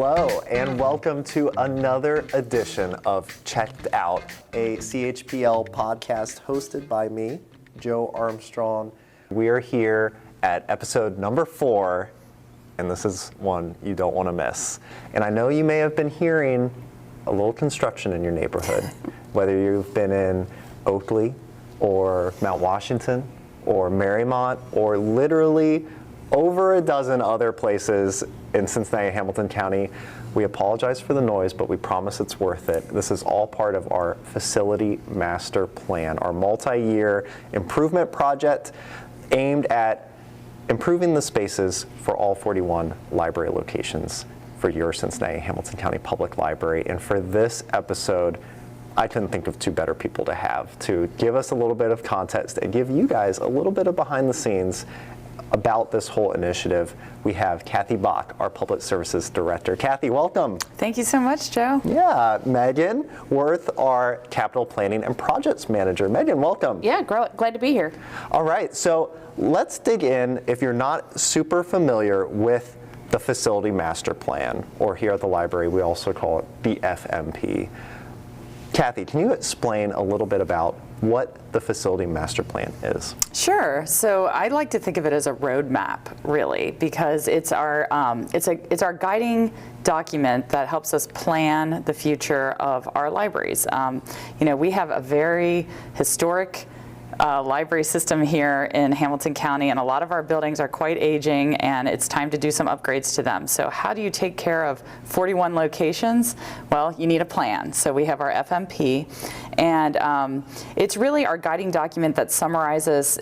Hello, and welcome to another edition of Checked Out, a CHPL podcast hosted by me, Joe Armstrong. We are here at episode number 4, and this is one you don't want to miss. And I know you may have been hearing a little construction in your neighborhood, whether you've been in Oakley or Mount Washington or Marymount or literally over a dozen other places in Cincinnati and Hamilton County. We apologize for the noise, but we promise it's worth it. This is all part of our facility master plan, our multi-year improvement project aimed at improving the spaces for all 41 library locations for your Cincinnati and Hamilton County Public Library. And for this episode, I couldn't think of two better people to have to give us a little bit of context and give you guys a little bit of behind the scenes about this whole initiative. We have Kathy Bach, our Public Services Director. Kathy, welcome. Thank you so much, Joe. Yeah, Megan Wurth, our Capital Planning and Projects Manager. Megan, welcome. Yeah, glad to be here. All right, so let's dig in. If you're not super familiar with the Facility Master Plan, or here at the library, we also call it the FMP. Kathy, can you explain a little bit about what the Facility Master Plan is? Sure. So I like to think of it as a roadmap, really, because it's our guiding document that helps us plan the future of our libraries. We have a very historic library system here in Hamilton County, and a lot of our buildings are quite aging, and it's time to do some upgrades to them. So how do you take care of 41 locations? Well, you need a plan. So we have our FMP, and it's really our guiding document that summarizes.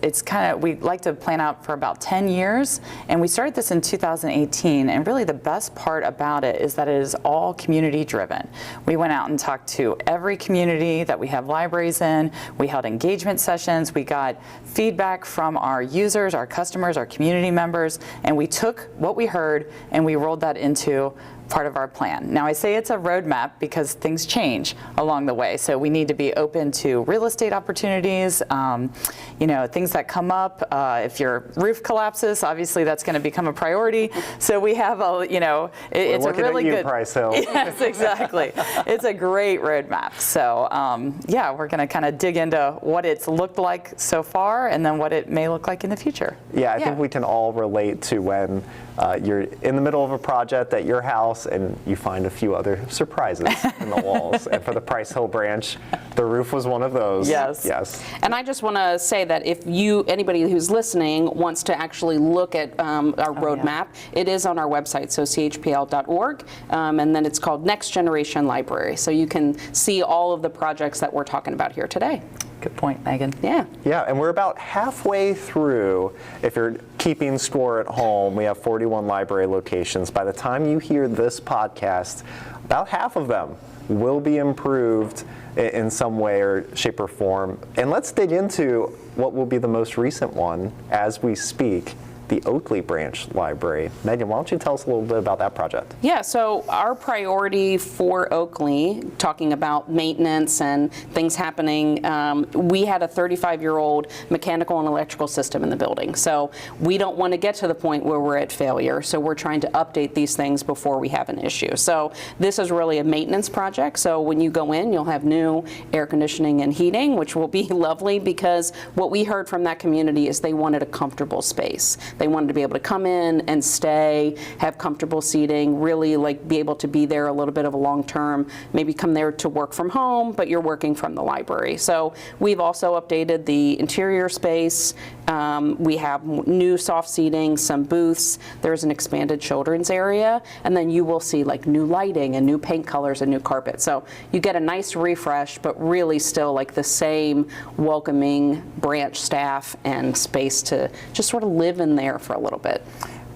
We like to plan out for about 10 years, and we started this in 2018, and really the best part about it is that it is all community driven. We went out and talked to every community that we have libraries in. We held engagement sessions. We got feedback from our users, our customers, our community members, and we took what we heard and we rolled that into part of our plan. Now, I say it's a roadmap because things change along the way, so we need to be open to real estate opportunities, things that come up. If your roof collapses, obviously that's going to become a priority. So we have it's a really good Price Hill. Yes, exactly. It's a great roadmap. So we're going to kind of dig into what it's looked like so far and then what it may look like in the future. Yeah, I think we can all relate to when you're in the middle of a project at your house and you find a few other surprises in the walls. And for the Price Hill branch, the roof was one of those. Yes. And I just want to say that if anybody who's listening wants to actually look at our roadmap, it is on our website, so chpl.org, and then it's called Next Generation Library. So you can see all of the projects that we're talking about here today. Good point, Megan. Yeah, and we're about halfway through. If you're keeping score at home, we have 41 library locations. By the time you hear this podcast, about half of them will be improved in some way or shape or form. And let's dig into what will be the most recent one as we speak, the Oakley Branch Library. Megan, why don't you tell us a little bit about that project? Yeah, so our priority for Oakley, talking about maintenance and things happening, we had a 35-year-old mechanical and electrical system in the building. So we don't want to get to the point where we're at failure. So we're trying to update these things before we have an issue. So this is really a maintenance project. So when you go in, you'll have new air conditioning and heating, which will be lovely, because what we heard from that community is they wanted a comfortable space. They wanted to be able to come in and stay, have comfortable seating, really be able to be there a little bit of a long term, maybe come there to work from home, but you're working from the library. So we've also updated the interior space. We have new soft seating, some booths. There's an expanded children's area, and then you will see new lighting and new paint colors and new carpet. So you get a nice refresh, but really still the same welcoming branch staff and space to just sort of live in there for a little bit.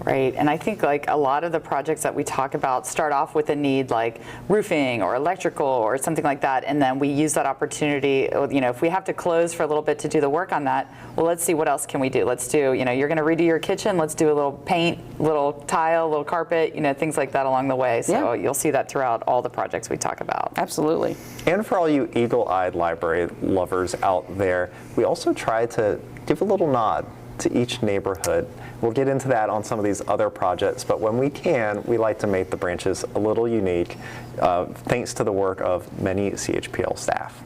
Right, and I think a lot of the projects that we talk about start off with a need like roofing or electrical or something like that, and then we use that opportunity, if we have to close for a little bit to do the work on that, well, let's see what else can we do. Let's do, you're going to redo your kitchen, let's do a little paint, little tile, little carpet, things like that along the way. So you'll see that throughout all the projects we talk about. Absolutely. And for all you eagle-eyed library lovers out there, we also try to give a little nod to each neighborhood. We'll get into that on some of these other projects, but when we can, we like to make the branches a little unique, thanks to the work of many CHPL staff.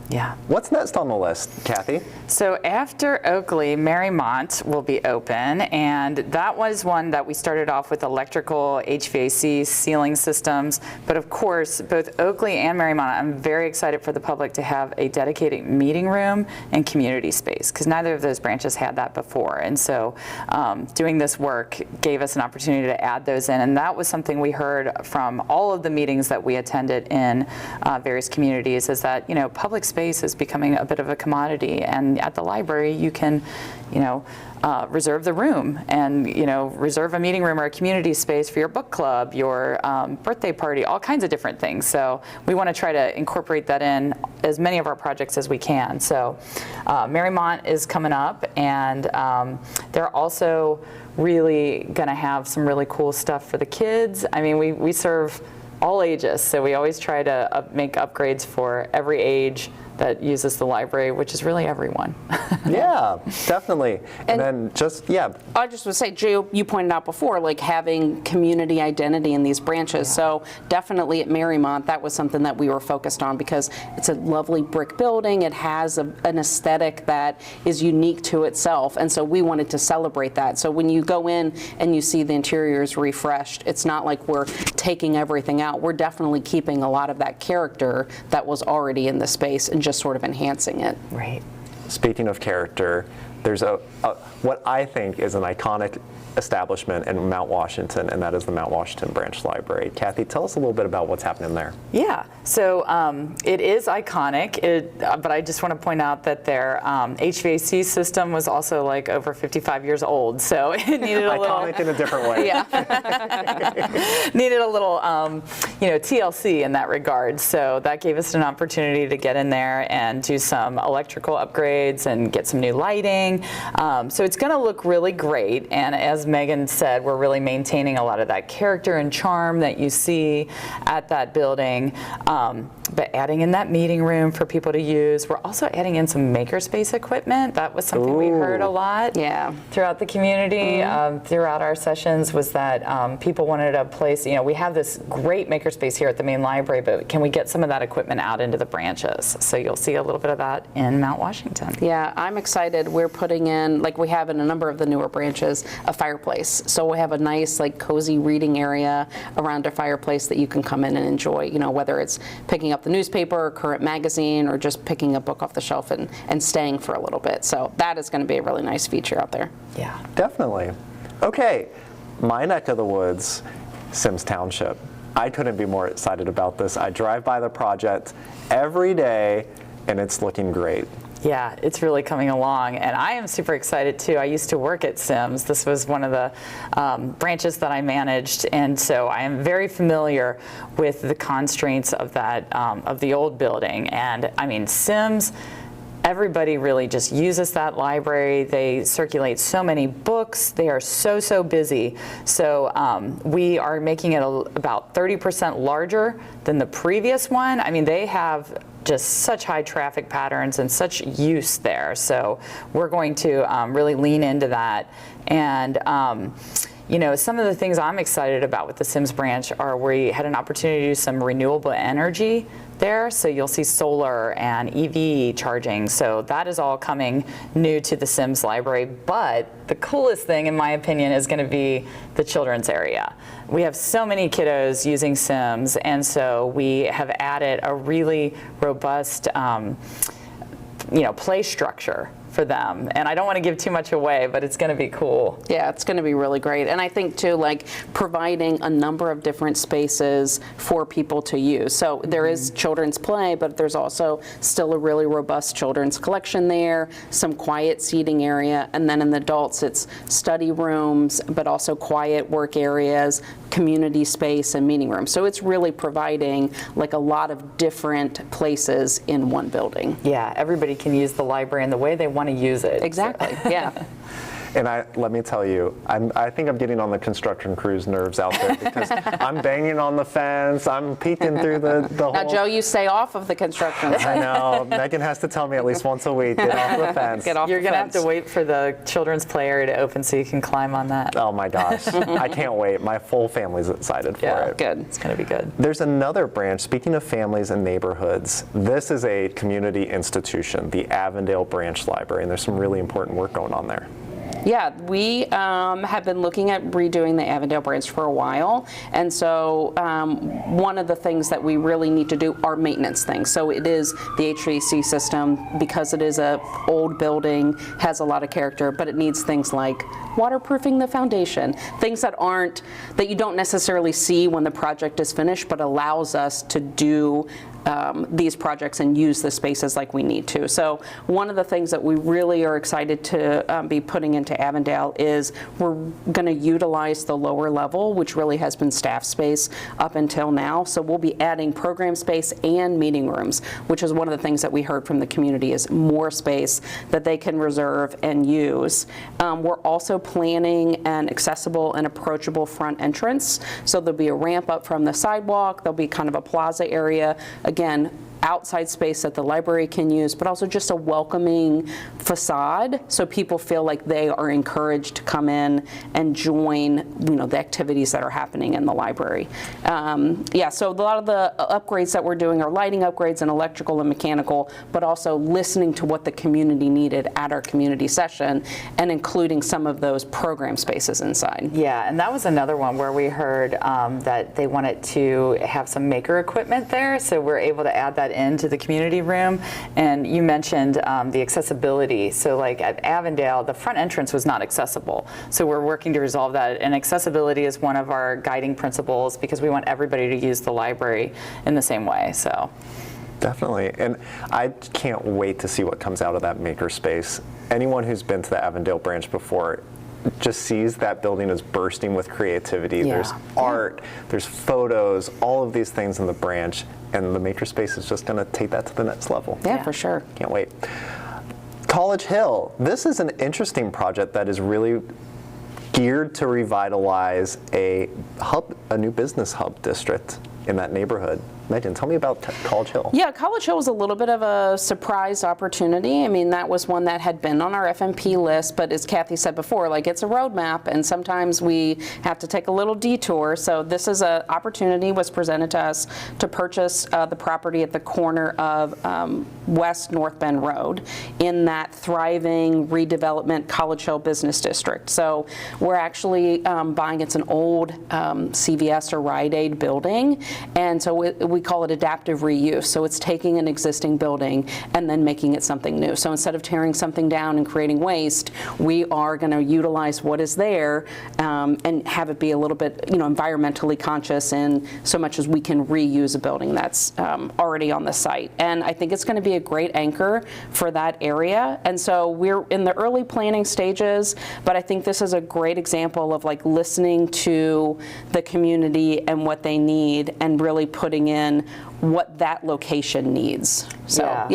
Yeah. What's next on the list, Kathy? So after Oakley, Marymount will be open, and that was one that we started off with electrical, HVAC, ceiling systems. But of course, both Oakley and Marymount, I'm very excited for the public to have a dedicated meeting room and community space, because neither of those branches had that before. And so doing this work gave us an opportunity to add those in, and that was something we heard from all of the meetings that we attended in various communities, is that, you know, public space is becoming a bit of a commodity, and at the library you can, you know, reserve the room and, you know, reserve a meeting room or a community space for your book club, your birthday party, all kinds of different things. So we want to try to incorporate that in as many of our projects as we can. So Marymount is coming up, and they're also really going to have some really cool stuff for the kids. I mean, we serve all ages, so we always try to make upgrades for every age that uses the library, which is really everyone. Yeah, definitely. And then just, yeah. I just would say, Joe, you pointed out before, like having community identity in these branches. Yeah. So definitely at Marymount, that was something that we were focused on, because it's a lovely brick building. It has an aesthetic that is unique to itself. And so we wanted to celebrate that. So when you go in and you see the interiors refreshed, it's not like we're taking everything out. We're definitely keeping a lot of that character that was already in the space and just sort of enhancing it. Right. Speaking of character, there's what I think is an iconic establishment in Mount Washington, and that is the Mount Washington Branch Library. Kathy, tell us a little bit about what's happening there. Yeah, so it is iconic, but I just want to point out that their HVAC system was also like over 55 years old, so it needed a little... Iconic in a different way. Yeah. Needed a little, you know, TLC in that regard, so that gave us an opportunity to get in there and do some electrical upgrades and get some new lighting. So it's going to look really great, and as Megan said, we're really maintaining a lot of that character and charm that you see at that building, but adding in that meeting room for people to use. We're also adding in some makerspace equipment. That was something we heard a lot throughout the community, throughout our sessions, was that people wanted a place, you know, we have this great makerspace here at the main library, but can we get some of that equipment out into the branches? So you'll see a little bit of that in Mount Washington. Yeah, I'm excited. We're putting in, like we have in a number of the newer branches, a fireplace. So we have a nice, like, cozy reading area around a fireplace that you can come in and enjoy, you know, whether it's picking up the newspaper or current magazine or just picking a book off the shelf and staying for a little bit. So that is going to be a really nice feature out there. Yeah. Definitely. Okay, my neck of the woods, Sims Township. I couldn't be more excited about this. I drive by the project every day, and it's looking great. Yeah, it's really coming along, and I am super excited too. I used to work at Sims. This was one of the branches that I managed, and so I am very familiar with the constraints of that of the old building. And I mean, Sims, everybody really just uses that library. They circulate so many books. They are so busy. So we are making it about 30% larger than the previous one. I mean, they have just such high traffic patterns and such use there. So we're going to really lean into that. And you know, some of the things I'm excited about with the Sims branch are we had an opportunity to do some renewable energy there. So you'll see solar and EV charging. So that is all coming new to the Sims library. But the coolest thing, in my opinion, is going to be the children's area. We have so many kiddos using Sims, and so we have added a really robust you know, play structure for them. And I don't want to give too much away, but it's going to be cool. Yeah, it's going to be really great. And I think too, like, providing a number of different spaces for people to use. So there is children's play, but there's also still a really robust children's collection there, some quiet seating area, and then in the adults it's study rooms, but also quiet work areas, community space, and meeting rooms. So it's really providing like a lot of different places in one building. Yeah, everybody can use the library in the way they want to use it. Exactly, yeah. And let me tell you, I think I'm getting on the construction crew's nerves out there because I'm banging on the fence, I'm peeking through the Now, whole... Joe, you stay off of the construction I site. know. Megan has to tell me at least once a week, get off the fence. Get off You're the going to have fence. to wait for the children's play area to open so you can climb on that. Oh my gosh, I can't wait. My full family's excited for Yeah. it. Good. It's going to be good. There's another branch, speaking of families and neighborhoods, this is a community institution, the Avondale Branch Library, and there's some really important work going on there. Yeah, we have been looking at redoing the Avondale branch for a while, and so one of the things that we really need to do are maintenance things. So it is the HVAC system, because it is a old building, has a lot of character, but it needs things like waterproofing the foundation, things that you don't necessarily see when the project is finished, but allows us to do these projects and use the spaces like we need to. So one of the things that we really are excited to be putting into Avondale is we're going to utilize the lower level, which really has been staff space up until now. So we'll be adding program space and meeting rooms, which is one of the things that we heard from the community, is more space that they can reserve and use. We're also planning an accessible and approachable front entrance. So there'll be a ramp up from the sidewalk. There'll be kind of a plaza area. Again, outside space that the library can use, but also just a welcoming facade so people feel like they are encouraged to come in and join, the activities that are happening in the library. So a lot of the upgrades that we're doing are lighting upgrades and electrical and mechanical, but also listening to what the community needed at our community session and including some of those program spaces inside. Yeah, and that was another one where we heard that they wanted to have some maker equipment there, so we're able to add that into the community room. And you mentioned the accessibility. So like at Avondale, the front entrance was not accessible. So we're working to resolve that. And accessibility is one of our guiding principles because we want everybody to use the library in the same way. So. Definitely, and I can't wait to see what comes out of that makerspace. Anyone who's been to the Avondale branch before just sees that building is bursting with creativity. Yeah. There's art, there's photos, all of these things in the branch, and the makerspace is just going to take that to the next level. Yeah, for sure. Can't wait. College Hill. This is an interesting project that is really geared to revitalize a new business hub district in that neighborhood. Megan, tell me about College Hill. Yeah, College Hill was a little bit of a surprise opportunity. I mean, that was one that had been on our FMP list, but as Kathy said before, like it's a roadmap, and sometimes we have to take a little detour. So this is an opportunity was presented to us to purchase the property at the corner of West North Bend Road in that thriving redevelopment College Hill Business District. So we're actually buying, it's an old CVS or Rite Aid building, and so we call it adaptive reuse. So it's taking an existing building and then making it something new. So instead of tearing something down and creating waste, we are going to utilize what is there and have it be a little bit, environmentally conscious in so much as we can reuse a building that's already on the site. And I think it's going to be a great anchor for that area. And so we're in the early planning stages, but I think this is a great example of like listening to the community and what they need and really putting in what that location needs. So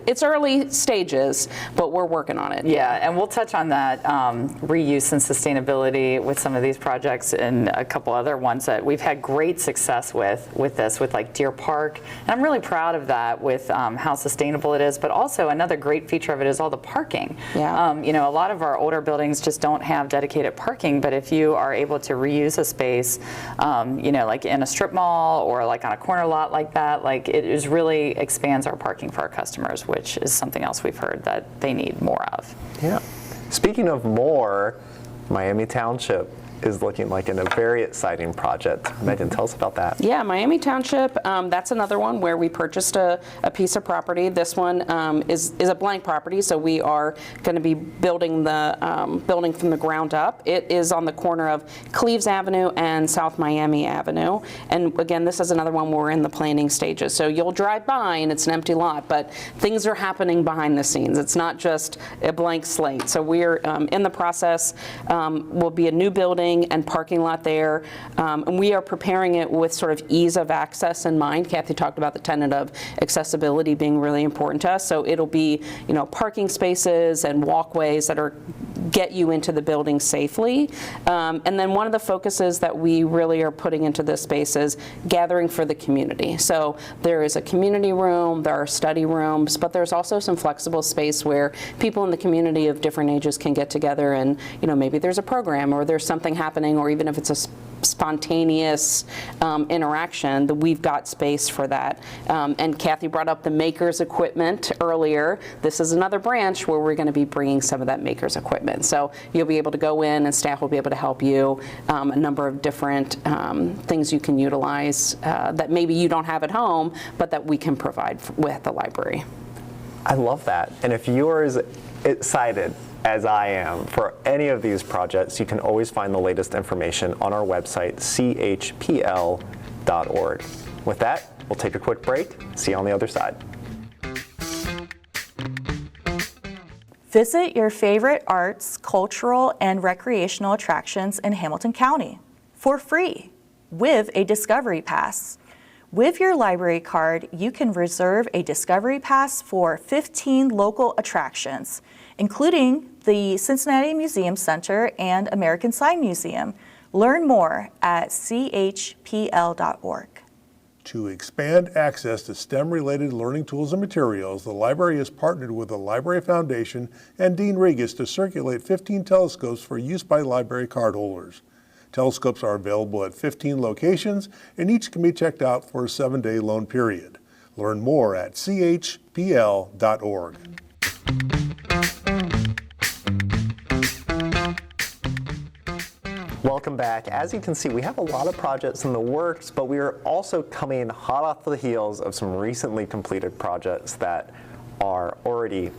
it's early stages, but we're working on it. Yeah, and we'll touch on that reuse and sustainability with some of these projects and a couple other ones that we've had great success with like Deer Park. And I'm really proud of that with how sustainable it is, but also another great feature of it is all the parking. Yeah. A lot of our older buildings just don't have dedicated parking, but if you are able to reuse a space, like in a strip mall or like on a corner lot like that, like it is really expands our parking for our customers, which is something else we've heard that they need more of. Yeah. Speaking of more, Miami Township is looking like a very exciting project. Megan, tell us about that. Yeah, Miami Township, that's another one where we purchased a piece of property. This one is a blank property, so we are going to be building the building from the ground up. It is on the corner of Cleves Avenue and South Miami Avenue. And again, this is another one where we're in the planning stages. So you'll drive by and it's an empty lot, but things are happening behind the scenes. It's not just a blank slate. So we're in the process. Will be a new building. building and parking lot there. And we are preparing it with sort of ease of access in mind. Kathy talked about the tenet of accessibility being really important to us. So it'll be, parking spaces and walkways that are get you into the building safely. And then one of the focuses that we really are putting into this space is gathering for the community. So there is a community room, there are study rooms, but there's also some flexible space where people in the community of different ages can get together and, maybe there's a program or there's something happening, or even if it's a spontaneous interaction, that we've got space for that. And Kathy brought up the makers equipment earlier. This is another branch where we're going to be bringing some of that makers equipment. So you'll be able to go in and staff will be able to help you. A number of different things you can utilize that maybe you don't have at home, but that we can provide with the library. I love that. And if you're as excited as I am for any of these projects, you can always find the latest information on our website, chpl.org. With that, we'll take a quick break. See you on the other side. Visit your favorite arts, cultural, and recreational attractions in Hamilton County for free with a Discovery Pass. With your library card, you can reserve a Discovery Pass for 15 local attractions, including the Cincinnati Museum Center and American Sign Museum. Learn more at chpl.org. To expand access to STEM-related learning tools and materials, the library has partnered with the Library Foundation and Dean Regas to circulate 15 telescopes for use by library card holders. Telescopes are available at 15 locations, and each can be checked out for a 7-day loan period. Learn more at chpl.org. Welcome back. As you can see, we have a lot of projects in the works, but we are also coming hot off the heels of some recently completed projects that are already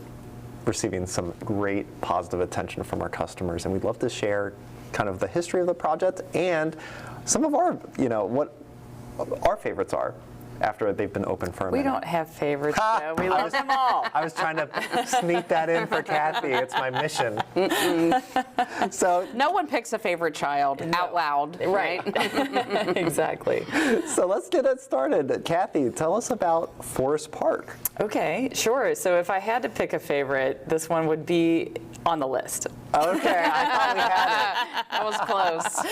receiving some great positive attention from our customers. And we'd love to share kind of the history of the project and some of our, what our favorites are after they've been open for a minute. We don't have favorites, though. We love them all. I was trying to sneak that in for Kathy. It's my mission. So No one picks a favorite child out loud, right? Exactly. So let's get it started. Kathy, tell us about Forest Park. Okay, sure. So if I had to pick a favorite, this one would be on the list. Okay, I thought we had it. That was close.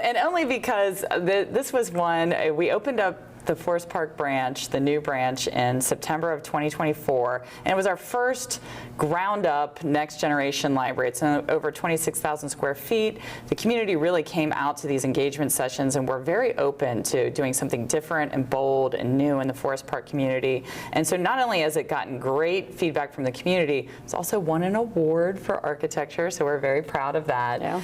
And only because this was one, we opened up the Forest Park branch, the new branch, in September of 2024, and it was our first ground-up next-generation library. It's over 26,000 square feet. The community really came out to these engagement sessions, and we're very open to doing something different and bold and new in the Forest Park community. And so not only has it gotten great feedback from the community, it's also won an award for architecture, so we're very proud of that. Yeah.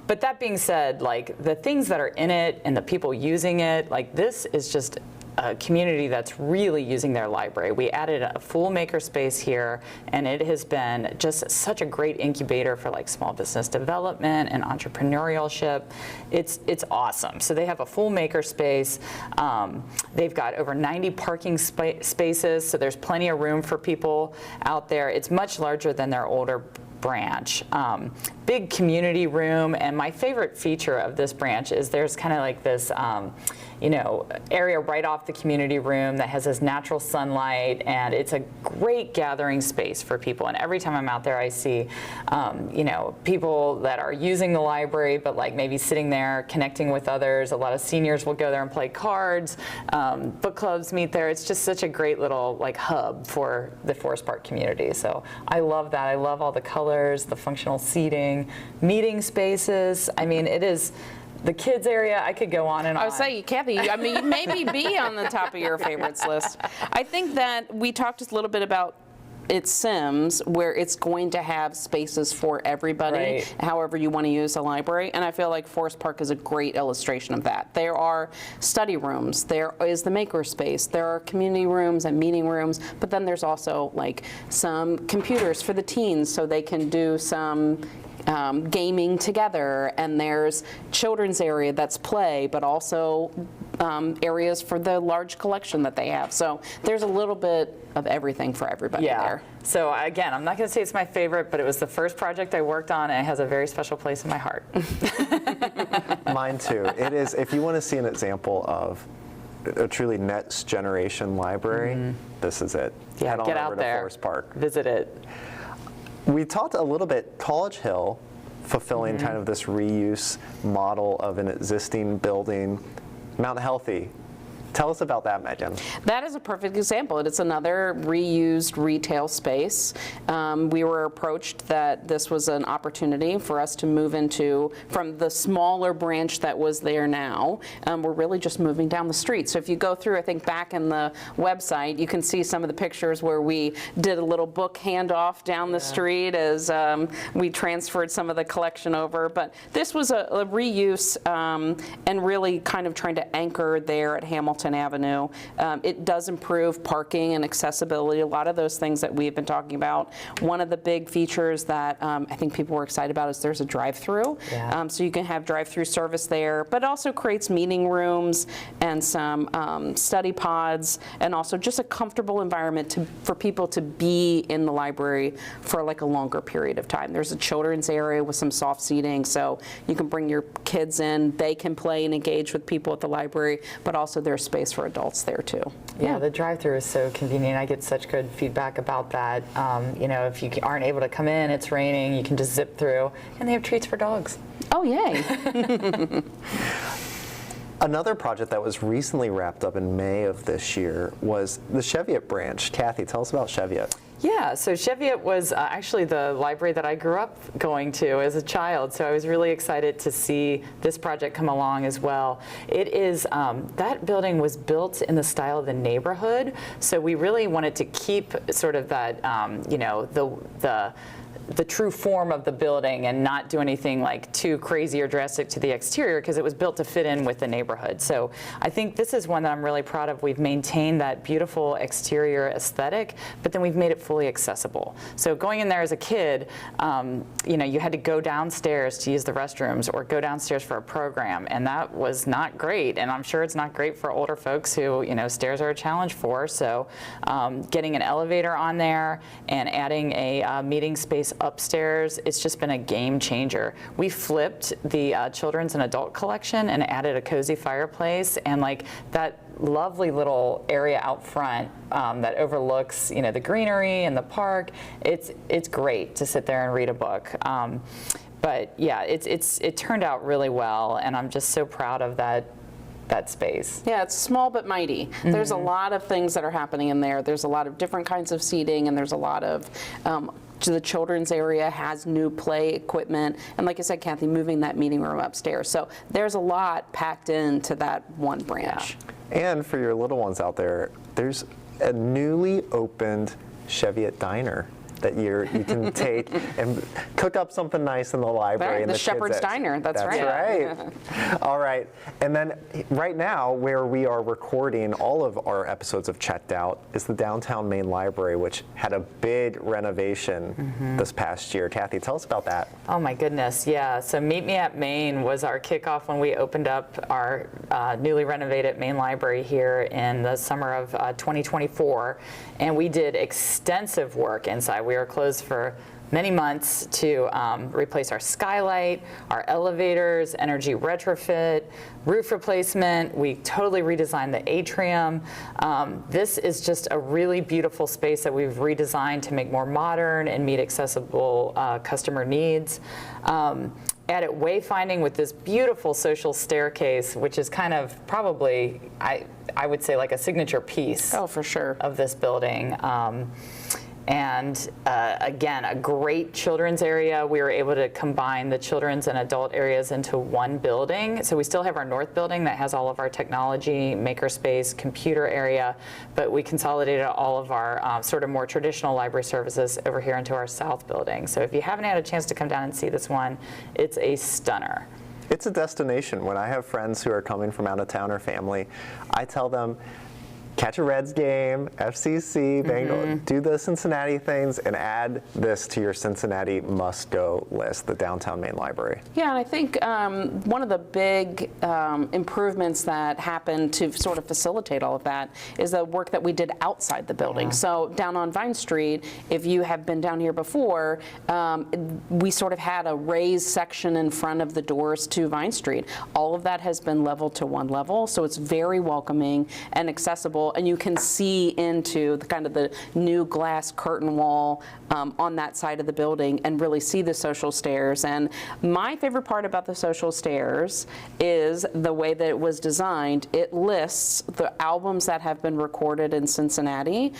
But that being said, like the things that are in it and the people using it, like this is just a community that's really using their library. We added a full maker space here, and it has been just such a great incubator for like small business development and entrepreneurship. It's awesome. So they have a full maker space. They've got over 90 parking spaces, so there's plenty of room for people out there. It's much larger than their older branch. Big community room, and my favorite feature of this branch is there's kind of like this area right off the community room that has this natural sunlight, and it's a great gathering space for people. And every time I'm out there, I see people that are using the library, but like maybe sitting there connecting with others. A lot of seniors will go there and play cards. Book clubs meet there. It's just such a great little like hub for the Forest Park community. So I love that. I love all the colors, the functional seating, meeting spaces. I mean, it is the kids area. I could go on and on. I would say, Kathy, you maybe be on the top of your favorites list. I think that we talked just a little bit about it's Sims, where it's going to have spaces for everybody, right, however you want to use a library. And I feel like Forest Park is a great illustration of that. There are study rooms, there is the maker space, there are community rooms and meeting rooms, but then there's also like some computers for the teens so they can do some gaming together, and there's children's area that's play, but also areas for the large collection that they have. So there's a little bit of everything for everybody there. So again, I'm not going to say it's my favorite, but it was the first project I worked on, and it has a very special place in my heart. Mine too. It is, if you want to see an example of a truly next generation library, this is it. Yeah, Head on get over out to there, Forest Park. visit it. We talked a little bit College Hill, fulfilling kind of this reuse model of an existing building. Mount Healthy. Tell us about that, Megan. That is a perfect example. It's another reused retail space. We were approached that this was an opportunity for us to move into, from the smaller branch that was there now, we're really just moving down the street. So if you go through, I think back in the website, you can see some of the pictures where we did a little book handoff down the street as we transferred some of the collection over. But this was a reuse and really kind of trying to anchor there at Hamilton Avenue. It does improve parking and accessibility, a lot of those things that we've been talking about. One of the big features that I think people were excited about is there's a drive-through. So you can have drive-through service there, but also creates meeting rooms and some study pods, and also just a comfortable environment for people to be in the library for like a longer period of time. There's a children's area with some soft seating, so you can bring your kids in, they can play and engage with people at the library, but also there's space for adults there too. Yeah, the drive-through is so convenient. I get such good feedback about that. You know, if you aren't able to come in, it's raining, you can just zip through, and they have treats for dogs. Oh, yay. Another project that was recently wrapped up in May of this year was the Cheviot branch. Kathy, tell us about Cheviot. Yeah, so Cheviot was actually the library that I grew up going to as a child, so I was really excited to see this project come along as well. It is, that building was built in the style of the neighborhood, so we really wanted to keep sort of that, you know, the true form of the building and not do anything like too crazy or drastic to the exterior, because it was built to fit in with the neighborhood. So I think this is one that I'm really proud of. We've maintained that beautiful exterior aesthetic, but then we've made it fully accessible. So going in there as a kid, you know, you had to go downstairs to use the restrooms or go downstairs for a program, and that was not great. And I'm sure it's not great for older folks who, you know, stairs are a challenge for. So getting an elevator on there and adding a meeting space upstairs, it's just been a game changer. We flipped the children's and adult collection and added a cozy fireplace, and like that lovely little area out front that overlooks, you know, the greenery and the park. It's great to sit there and read a book. But yeah, it turned out really well, and I'm just so proud of that space. Yeah, it's small but mighty. There's a lot of things that are happening in there. There's a lot of different kinds of seating, and there's a lot of the children's area has new play equipment, and like I said, Kathy, moving that meeting room upstairs. So there's a lot packed into that one branch. Yeah. And for your little ones out there, there's a newly opened Cheviot diner that you can take and cook up something nice in the library. Right, and the Shepherd's Diner, that's right. That's right. All right, and then right now, where we are recording all of our episodes of Checked Out is the downtown Main Library, which had a big renovation this past year. Kathy, tell us about that. Oh my goodness, yeah. So Meet Me at Main was our kickoff when we opened up our newly renovated Main Library here in the summer of 2024, and we did extensive work inside. We were closed for many months to replace our skylight, our elevators, energy retrofit, roof replacement. We totally redesigned the atrium. This is just a really beautiful space that we've redesigned to make more modern and meet accessible customer needs. Added wayfinding with this beautiful social staircase, which is kind of probably, I would say, like a signature piece. Oh, for sure. Of this building. And again, a great children's area. We were able to combine the children's and adult areas into one building. So we still have our north building that has all of our technology, makerspace, computer area, but we consolidated all of our sort of more traditional library services over here into our south building. So if you haven't had a chance to come down and see this one, it's a stunner. It's a destination. When I have friends who are coming from out of town or family, I tell them, catch a Reds game, FCC, Bengal, do the Cincinnati things, and add this to your Cincinnati must-go list, the Downtown Main Library. Yeah, and I think one of the big improvements that happened to sort of facilitate all of that is the work that we did outside the building. So down on Vine Street, if you have been down here before, we sort of had a raised section in front of the doors to Vine Street. All of that has been leveled to one level, so it's very welcoming and accessible, and you can see into the kind of the new glass curtain wall on that side of the building and really see the social stairs. And my favorite part about the social stairs is the way that it was designed. It lists the albums that have been recorded in Cincinnati,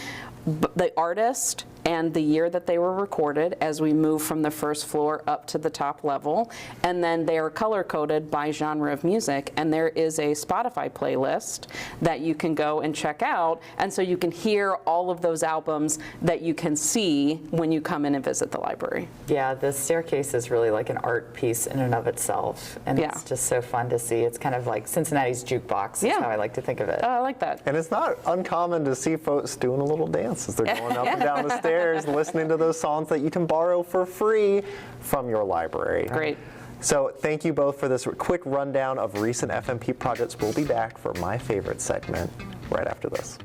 the artist, and the year that they were recorded as we move from the first floor up to the top level. And then they are color-coded by genre of music. And there is a Spotify playlist that you can go and check out. And so you can hear all of those albums that you can see when you come in and visit the library. Yeah, the staircase is really like an art piece in and of itself. And Yeah. it's just so fun to see. It's kind of like Cincinnati's jukebox, is how I like to think of it. Oh, I like that. And it's not uncommon to see folks doing a little dance as they're going up and down the stairs, listening to those songs that you can borrow for free from your library. Great. So thank you both for this quick rundown of recent FMP projects. We'll be back for my favorite segment right after this.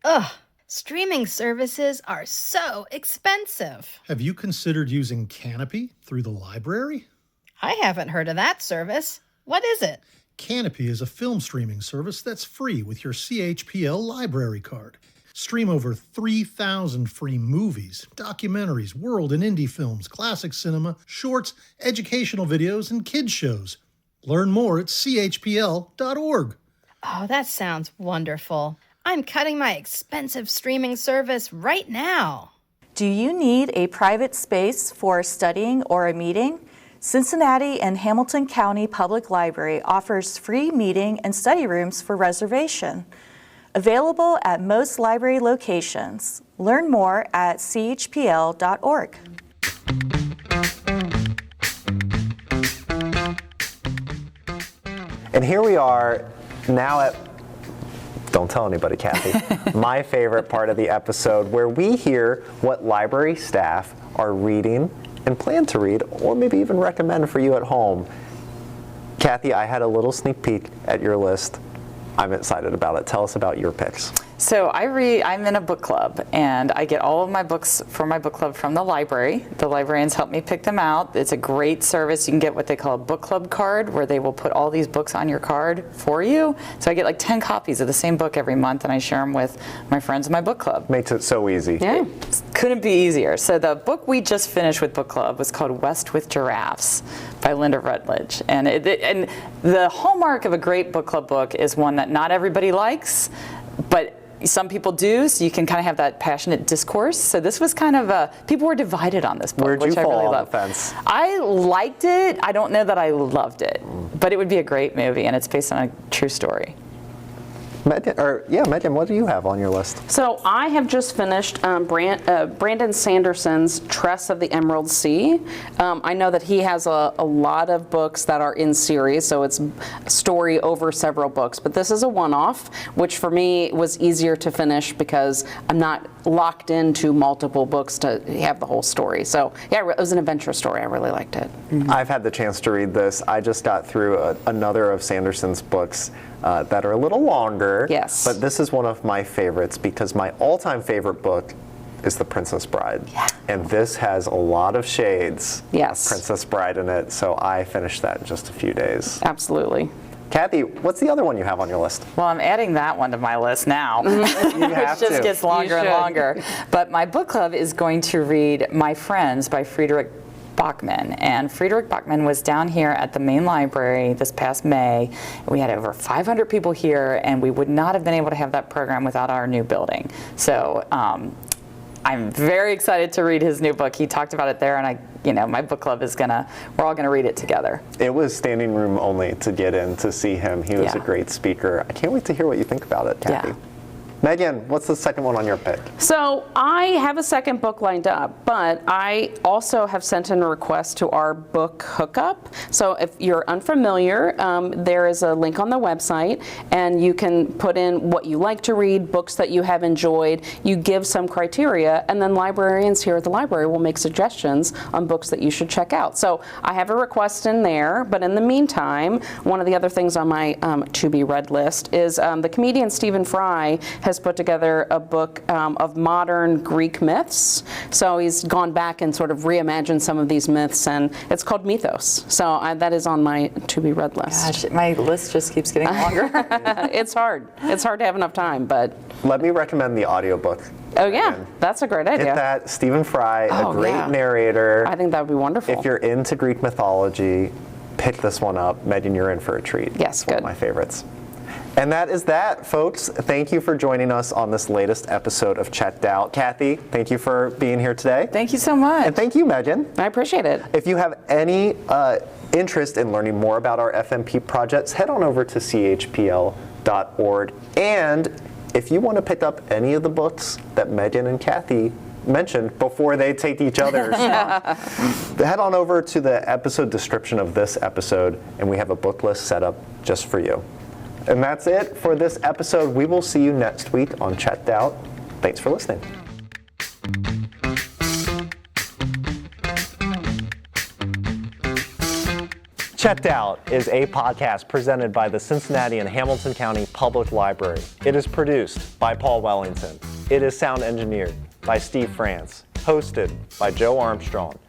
Ugh, streaming services are so expensive. Have you considered using Canopy through the library? I haven't heard of that service. What is it? Canopy is a film streaming service that's free with your CHPL library card. Stream over 3,000 free movies, documentaries, world and indie films, classic cinema, shorts, educational videos, and kids shows. Learn more at chpl.org. Oh, that sounds wonderful. I'm cutting my expensive streaming service right now. Do you need a private space for studying or a meeting? Cincinnati and Hamilton County Public Library offers free meeting and study rooms for reservation. Available at most library locations. Learn more at chpl.org. And here we are now at, don't tell anybody, Kathy, my favorite part of the episode, where we hear what library staff are reading and plan to read, or maybe even recommend for you at home. Kathy, I had a little sneak peek at your list. I'm excited about it. Tell us about your picks. So I'm in a book club, and I get all of my books for my book club from the library. The librarians help me pick them out. It's a great service. You can get what they call a book club card, where they will put all these books on your card for you. So I get like 10 copies of the same book every month, and I share them with my friends in my book club. Makes it so easy. Yeah. Couldn't be easier. So the book we just finished with book club was called West with Giraffes by Linda Rutledge. And and the hallmark of a great book club book is one that not everybody likes, but some people do, so you can kind of have that passionate discourse. So this was kind of people were divided on this book, Where'd you which I fall really on loved. the fence? I liked it. I don't know that I loved it, but it would be a great movie, and it's based on a true story. Megan, what do you have on your list? So I have just finished Brandon Sanderson's Tress of the Emerald Sea. I know that he has a lot of books that are in series, so it's a story over several books. But this is a one-off, which for me was easier to finish because I'm not locked into multiple books to have the whole story. So yeah, it was an adventure story. I really liked it. I've had the chance to read this. I just got through another of Sanderson's books that are a little longer. Yes. But this is one of my favorites because my all-time favorite book is The Princess Bride. Yeah. And this has a lot of shades Yes. of Princess Bride in it, so I finished that in just a few days. Absolutely. Kathy, what's the other one you have on your list? Well, I'm adding that one to my list now, You which have just to. gets longer and should. longer. But my book club is going to read My Friends by Friedrich Bachman. And Friedrich Bachman was down here at the main library this past May. We had over 500 people here, and we would not have been able to have that program without our new building. So I'm very excited to read his new book. He talked about it there, and my book club is we're all gonna read it together. It was standing room only to get in to see him. He was Yeah. a great speaker. I can't wait to hear what you think about it, Kathy. Yeah. Megan, what's the second one on your pick? So I have a second book lined up, but I also have sent in a request to our book hookup. So if you're unfamiliar, there is a link on the website, and you can put in what you like to read, books that you have enjoyed. You give some criteria, and then librarians here at the library will make suggestions on books that you should check out. So I have a request in there, but in the meantime, one of the other things on my to-be-read list is the comedian Stephen Fry has put together a book of modern Greek myths. So he's gone back and sort of reimagined some of these myths, and it's called Mythos. So that is on my to-be-read list. Gosh, my list just keeps getting longer. It's hard. It's hard to have enough time, but... Let me recommend the audiobook. Oh, yeah. That's a great idea. Hit that. Stephen Fry, a great yeah. narrator. I think that would be wonderful. If you're into Greek mythology, pick this one up. Megan, you're in for a treat. Yes, it's one of my favorites. And that is that, folks. Thank you for joining us on this latest episode of Checked Out. Kathy, thank you for being here today. Thank you so much. And thank you, Megan. I appreciate it. If you have any interest in learning more about our FMP projects, head on over to chpl.org. And if you want to pick up any of the books that Megan and Kathy mentioned before they take each other's, head on over to the episode description of this episode, and we have a book list set up just for you. And that's it for this episode. We will see you next week on Checked Out. Thanks for listening. Checked Out is a podcast presented by the Cincinnati and Hamilton County Public Library. It is produced by Paul Wellington. It is sound engineered by Steve France. Hosted by Joe Armstrong.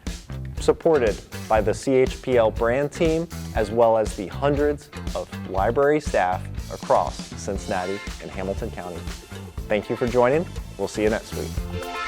Supported by the CHPL brand team, as well as the hundreds of library staff across Cincinnati and Hamilton County. Thank you for joining. We'll see you next week.